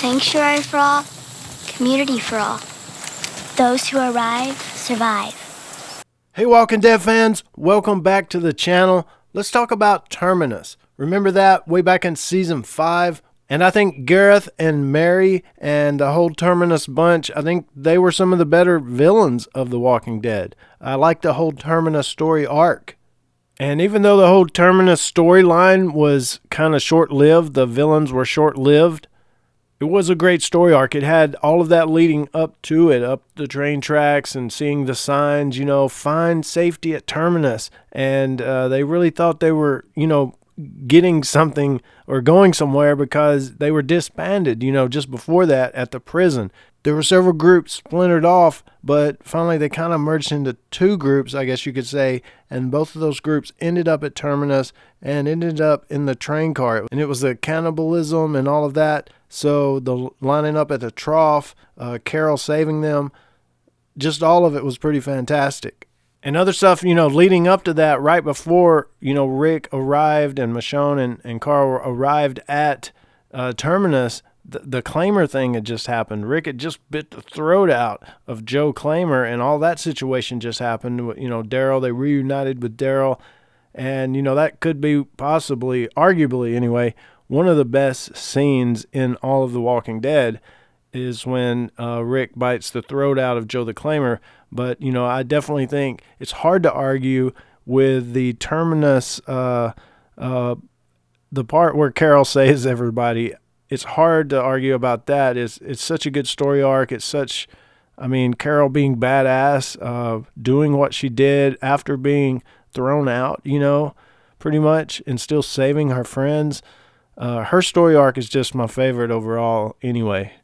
Sanctuary for all, community for all. Those who arrive, survive. Hey Walking Dead fans, welcome back to the channel. Let's talk about Terminus. Remember that way back in season 5? And I think Gareth and Mary and the whole Terminus bunch, I think they were some of the better villains of The Walking Dead. I like the whole Terminus story arc. And even though the whole Terminus storyline was kind of short-lived, the villains were short-lived, it was a great story arc. It had all of that leading up to it, up the train tracks and seeing the signs, find safety at Terminus. And they really thought they were, getting something or going somewhere because they were disbanded, just before that at the prison. There were several groups splintered off, but finally they kind of merged into two groups, I guess you could say, and both of those groups ended up at Terminus and ended up in the train car. And it was the cannibalism and all of that. So the lining up at the trough, Carol saving them, just all of it was pretty fantastic. And other stuff, leading up to that, right before, Rick arrived and Michonne and Carl arrived at Terminus, the Claimer thing had just happened. Rick had just bit the throat out of Joe Claimer, and all that situation just happened. Daryl, they reunited with Daryl, and, that could be possibly, arguably anyway, one of the best scenes in all of The Walking Dead is when Rick bites the throat out of Joe the Claimer. But, I definitely think it's hard to argue with the Terminus, the part where Carol saves everybody. It's hard to argue about that. It's such a good story arc. It's such, Carol being badass, doing what she did after being thrown out, pretty much, and still saving her friends. Her story arc is just my favorite overall anyway.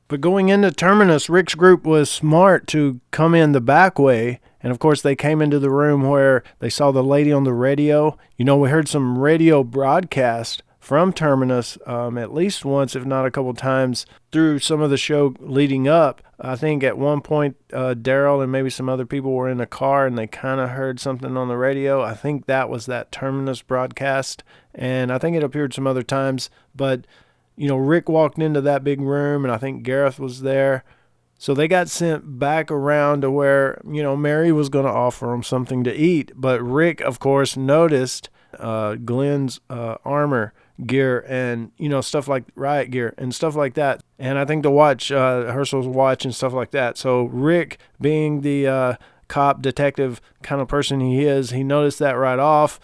But going into Terminus, Rick's group was smart to come in the back way. And of course, they came into the room where they saw the lady on the radio. We heard some radio broadcast from Terminus at least once, if not a couple times, through some of the show leading up. I think at one point, Daryl and maybe some other people were in a car and they kind of heard something on the radio. I think that was that Terminus broadcast. And I think it appeared some other times. But Rick walked into that big room, and I think Gareth was there. So they got sent back around to where, Mary was going to offer them something to eat. But Rick, of course, noticed Glenn's armor gear and, stuff like riot gear and stuff like that. And I think the watch, Herschel's watch and stuff like that. So Rick, being the cop detective kind of person he is, he noticed that right off,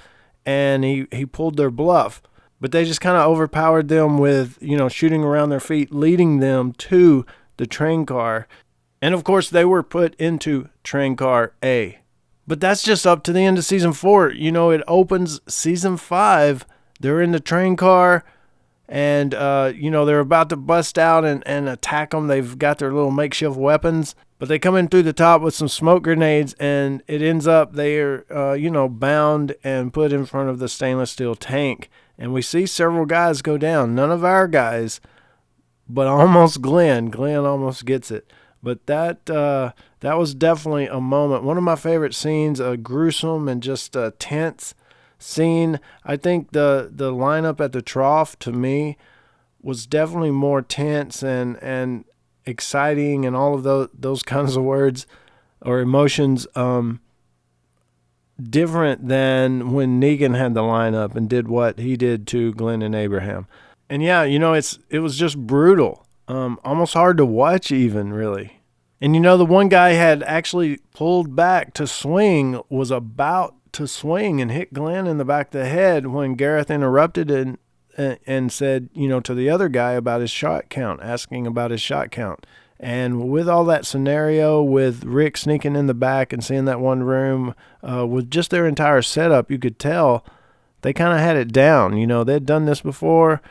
and he pulled their bluff. But they just kind of overpowered them with, shooting around their feet, leading them to the train car. And of course, they were put into train car A. But that's just up to the end of season 4. It opens season 5. They're in the train car, and, they're about to bust out and attack them. They've got their little makeshift weapons. But they come in through the top with some smoke grenades, and it ends up they're, bound and put in front of the stainless steel tank. And we see several guys go down. None of our guys, but almost Glenn. Glenn almost gets it. But that was definitely a moment. One of my favorite scenes, a gruesome and just a tense scene. I think the lineup at the trough, to me, was definitely more tense and exciting and all of those kinds of words or emotions. Different than when Negan had the lineup and did what he did to Glenn and Abraham. And yeah, it was just brutal. Almost hard to watch even, really. And the one guy had actually pulled back to swing, was about to swing and hit Glenn in the back of the head when Gareth interrupted and said, to the other guy about his shot count, asking about his shot count. And with all that scenario, with Rick sneaking in the back and seeing that one room, with just their entire setup, you could tell they kind of had it down. They'd done this before.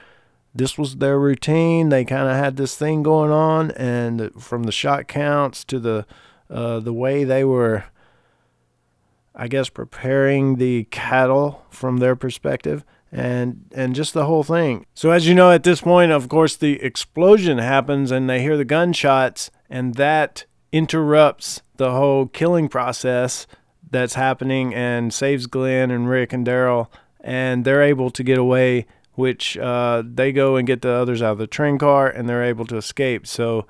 This was their routine. They kind of had this thing going on, and from the shot counts to the way they were, I guess, preparing the cattle from their perspective. And just the whole thing. So as you know, at this point, of course, the explosion happens and they hear the gunshots, and that interrupts the whole killing process that's happening and saves Glenn and Rick and Daryl, and they're able to get away which they go and get the others out of the train car, and they're able to escape. So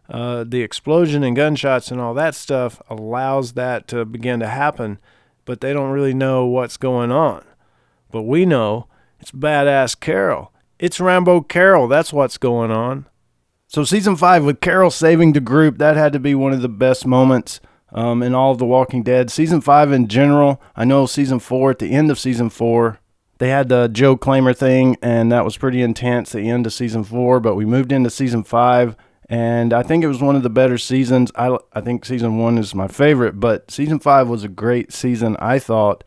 the explosion and gunshots and all that stuff allows that to begin to happen, but they don't really know what's going on. But we know it's badass Carol. It's Rambo Carol. That's what's going on. So season 5 with Carol saving the group, that had to be one of the best moments in all of The Walking Dead. Season 5 in general, I know season 4, at the end of season 4, they had the Joe Claimer thing, and that was pretty intense, the end of season 4, but we moved into season 5, and I think it was one of the better seasons. I think season 1 is my favorite, but season 5 was a great season, I thought,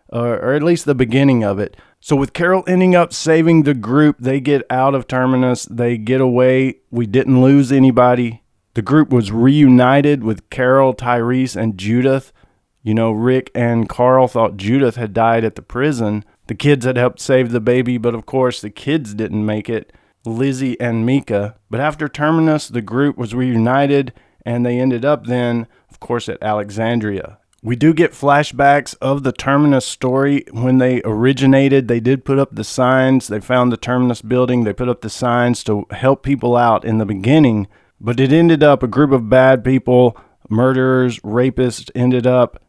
or at least the beginning of it. So with Carol ending up saving the group, they get out of Terminus, they get away, we didn't lose anybody. The group was reunited with Carol, Tyrese, and Judith. You know, Rick and Carl thought Judith had died at the prison. The kids had helped save the baby, but of course the kids didn't make it, Lizzie and Mika. But after Terminus, the group was reunited, and they ended up then, of course, at Alexandria. We do get flashbacks of the Terminus story. When they originated, they did put up the signs. They found the Terminus building. They put up the signs to help people out in the beginning. But it ended up a group of bad people, murderers, rapists, ended up,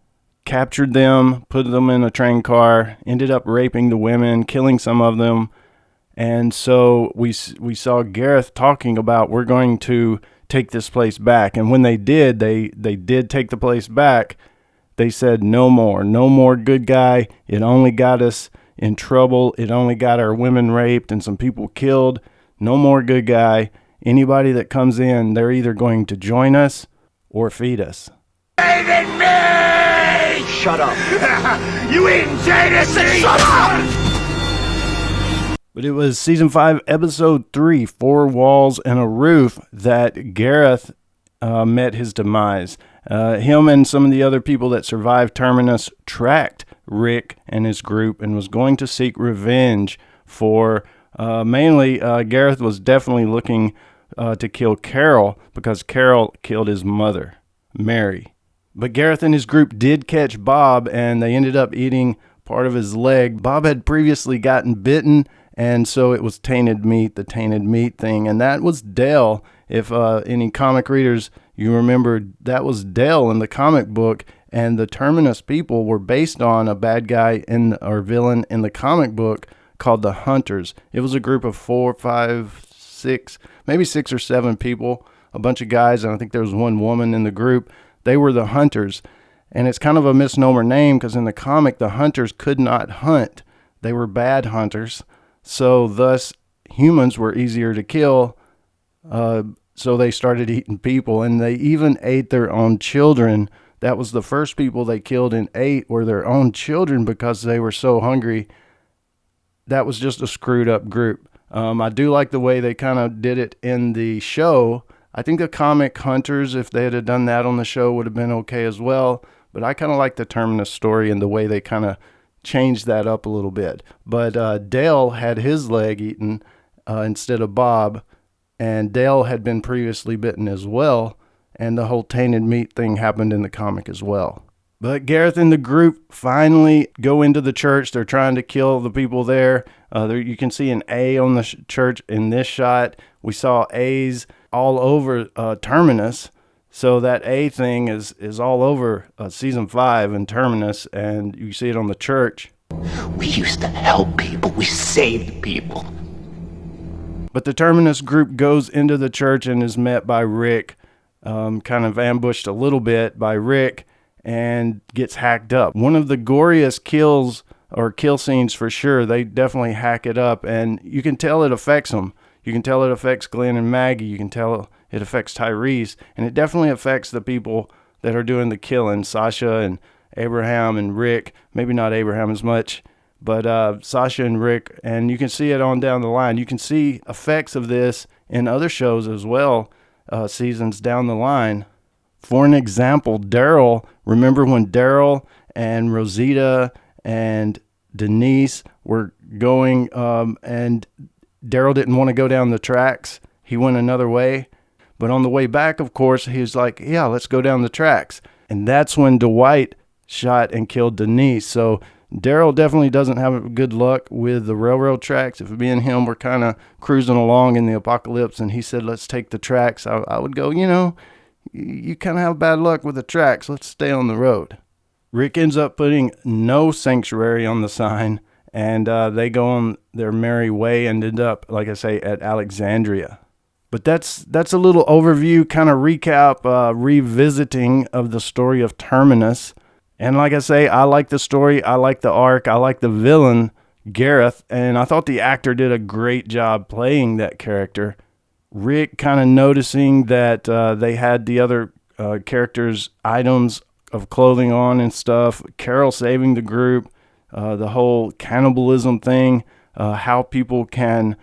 captured them, put them in a train car, ended up raping the women, killing some of them. And so we saw Gareth talking about, we're going to take this place back. And when they did, they did take the place back. They said, no more good guy. It only got us in trouble. It only got our women raped and some people killed. No more good guy. Anybody that comes in, they're either going to join us or feed us. Saving me! Shut up. You insane! Shut up! But it was season 5, episode 3, 4 Walls and a Roof, that Gareth met his demise. Him and some of the other people that survived Terminus tracked Rick and his group and was going to seek revenge for, mainly Gareth was definitely looking to kill Carol because Carol killed his mother, Mary. But Gareth and his group did catch Bob, and they ended up eating part of his leg. Bob had previously gotten bitten, and so it was tainted meat, the tainted meat thing, and that was Dale. If any comic readers, you remember, that was Dale in the comic book, and the Terminus people were based on a bad guy or villain in the comic book called the Hunters. It was a group of 4, 5, 6, maybe 6 or 7 people, a bunch of guys, and I think there was one woman in the group. They were the Hunters, and it's kind of a misnomer name because in the comic, the Hunters could not hunt. They were bad hunters, so thus humans were easier to kill. So they started eating people, and they even ate their own children. That was the first people they killed and ate were their own children because they were so hungry. That was just a screwed up group. I do like the way they kind of did it in the show. I think the comic Hunters, if they had done that on the show, would have been okay as well. But I kind of like the Terminus story and the way they kind of changed that up a little bit. But Dale had his leg eaten instead of Bob. And Dale had been previously bitten as well, and the whole tainted meat thing happened in the comic as well. But Gareth and the group finally go into the church. They're trying to kill the people there. You can see an A on the church in this shot. We saw A's all over Terminus. So that A thing is all over season 5 in Terminus, and you see it on the church. We used to help people. We saved people. But the Terminus group goes into the church and is met by Rick, kind of ambushed a little bit by Rick, and gets hacked up. One of the goriest kills, or kill scenes for sure. They definitely hack it up, and you can tell it affects them. You can tell it affects Glenn and Maggie. You can tell it affects Tyrese, and it definitely affects the people that are doing the killing, Sasha and Abraham and Rick. Maybe not Abraham as much, but Sasha and Rick, and you can see it on down the line. You can see effects of this in other shows as well, seasons down the line. For an example, Daryl, remember when Daryl and Rosita and Denise were going, and Daryl didn't want to go down the tracks. He went another way. But on the way back, of course, he was like, yeah, let's go down the tracks. And that's when Dwight shot and killed Denise. So Daryl definitely doesn't have good luck with the railroad tracks. If me and him were kind of cruising along in the apocalypse and he said, let's take the tracks, I would go, you kind of have bad luck with the tracks. Let's stay on the road. Rick ends up putting no sanctuary on the sign, and they go on their merry way and end up, like I say, at Alexandria. But that's a little overview, kind of recap, revisiting of the story of Terminus. And like I say, I like the story, I like the arc, I like the villain, Gareth, and I thought the actor did a great job playing that character. Rick kind of noticing that they had the other characters' items of clothing on and stuff. Carol saving the group, the whole cannibalism thing, how people can,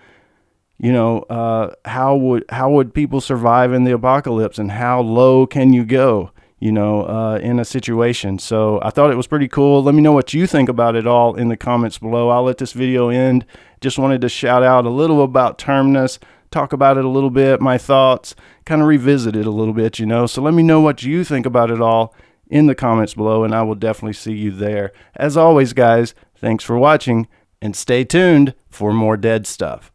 how would people survive in the apocalypse, and how low can you go, in a situation. So I thought it was pretty cool. Let me know what you think about it all in the comments below. I'll let this video end. Just wanted to shout out a little about Terminus, talk about it a little bit, my thoughts, kind of revisit it a little bit, So let me know what you think about it all in the comments below, and I will definitely see you there. As always, guys, thanks for watching, and stay tuned for more dead stuff.